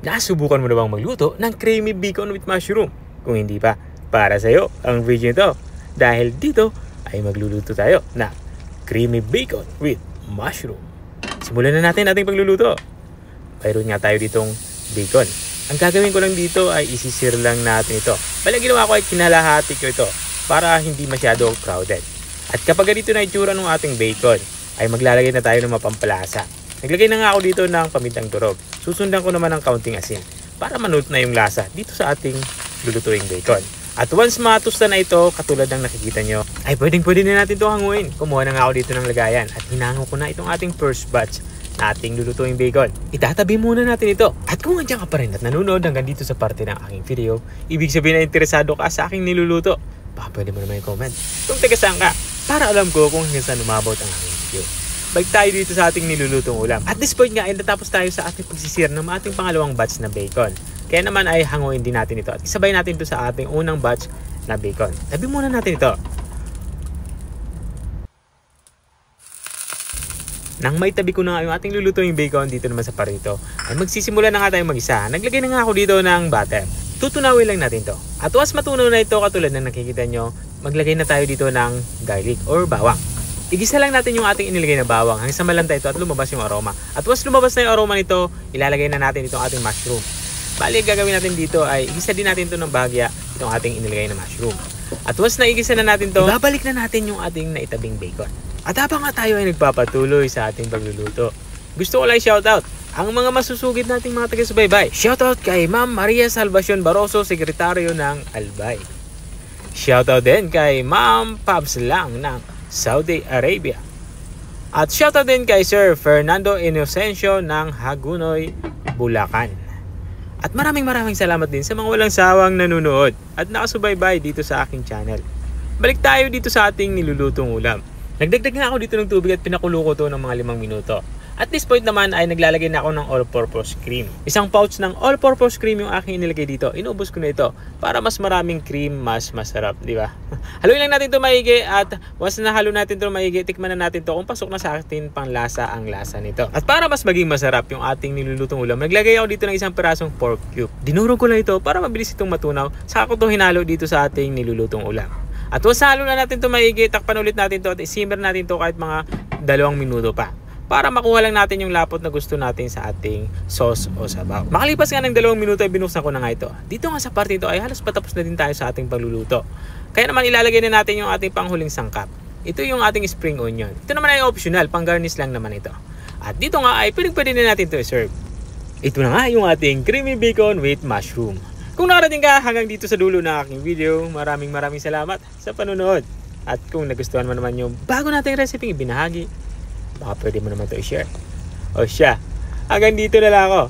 Nasubukan mo na bang magluto ng creamy bacon with mushroom? Kung hindi pa, para sa'yo ang video nito. Dahil dito ay magluluto tayo na creamy bacon with mushroom. Simulan na natin ating pagluluto. Mayroon nga tayo ditong bacon. Ang gagawin ko lang dito ay isisir lang natin ito. Bali, ginawa ko ay kinalahati ko ito para hindi masyado crowded. At kapag ganito na itsura ng ating bacon, ay maglalagay na tayo ng mapampalasa. Naglagay na nga ako dito ng pamintang durog. Susundan ko naman ng kaunting asin para manut na yung lasa dito sa ating lulutuing bacon. At once matusta na ito, katulad ng nakikita nyo, ay pwede na natin ito hanguin. Kumuha na nga ako dito ng lagayan at hinango ko na itong ating first batch na ating lulutuing bacon. Itatabi muna natin ito. At kung andyan ka pa rin at nanonood hanggang dito sa parte ng aking video, ibig sabihin na interesado ka sa aking niluluto, baka pwede mo naman i-comment kung taga saan ka para alam ko kung hanggang saan umabot ang aking video. Balik tayo dito sa ating nilulutong ulam. At this point nga ay natapos tayo sa ating pagsisir ng ating pangalawang batch na bacon. Kaya naman ay hanguin din natin ito at isabay natin ito sa ating unang batch na bacon. Tabi muna natin ito. Nang may tabi ko na nga yung ating lulutuing bacon dito naman sa parito, ay magsisimula na nga tayo mag-isa. Naglagay na nga ako dito ng butter. Tutunawin lang natin to. At once matunaw na ito, katulad na nakikita nyo, maglagay na tayo dito ng garlic or bawang. Igisa lang natin yung ating inilagay na bawang hanggang sa malanta ito at lumabas yung aroma. At once lumabas na yung aroma nito, ilalagay na natin itong ating mushroom. Bali, gagawin natin dito ay igisa din natin ito ng bahagya itong ating inilagay na mushroom. At once na igisa na natin to, ibabalik na natin yung ating naitabing bacon. At habang nga tayo ay nagpapatuloy sa ating pagluluto, gusto ko lang shoutout ang mga masusugid nating mga taga-subaybay. Shoutout kay Ma'am Maria Salvacion Baroso, sekretaryo ng Albay. Shoutout din kay Ma'am Pabs Lang ng Saudi Arabia. At shoutout din kay Sir Fernando Inocencio ng Hagunoy, Bulacan. At maraming salamat din sa mga walang sawang nanonood at nakasubaybay dito sa aking channel. Balik tayo dito sa ating nilulutong ulam. Nagdagdag na ako dito ng tubig at pinakulo ko to ng mga 5 minuto. At this point naman ay naglalagay na ako ng all-purpose cream. Isang pouch ng all-purpose cream yung aking inilagay dito. Inubos ko na ito para mas maraming cream, mas masarap, di ba? Haluin lang natin ito maigi at once na halo natin ito maigi, tikman na natin ito kung pasok na sa atin pang lasa ang lasa nito. At para mas maging masarap yung ating nilulutong ulam, naglagay ako dito ng isang pirasong pork cube. Dinurog ko lang ito para mabilis itong matunaw. Saka ko ito hinalo dito sa ating nilulutong ulam. At once halo na natin ito maigi, takpan ulit natin ito at isimmer natin ito kahit mga 2 minuto pa. Para makuha lang natin yung lapot na gusto natin sa ating sauce o sabaw. Makalipas nga ng 2 minuto ay binuksan ko na nga ito. Dito nga sa parte ito ay halos patapos na din tayo sa ating pagluluto. Kaya naman ilalagay na natin yung ating panghuling sangkap. Ito yung ating spring onion. Ito naman ay optional, pang garnish lang naman ito. At dito nga ay pwede na natin ito i-serve. Ito na nga yung ating creamy bacon with mushroom. Kung nakarating ka hanggang dito sa dulo ng aking video, maraming salamat sa panonood. At kung nagustuhan mo naman yung bago nating recipe ibinahagi, baka pwede mo naman ito i-share. O siya, hanggang dito na lang ako.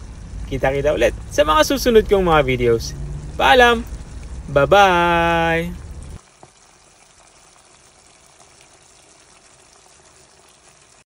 Kita-kita ulit sa mga susunod kong mga videos. Paalam! Bye-bye!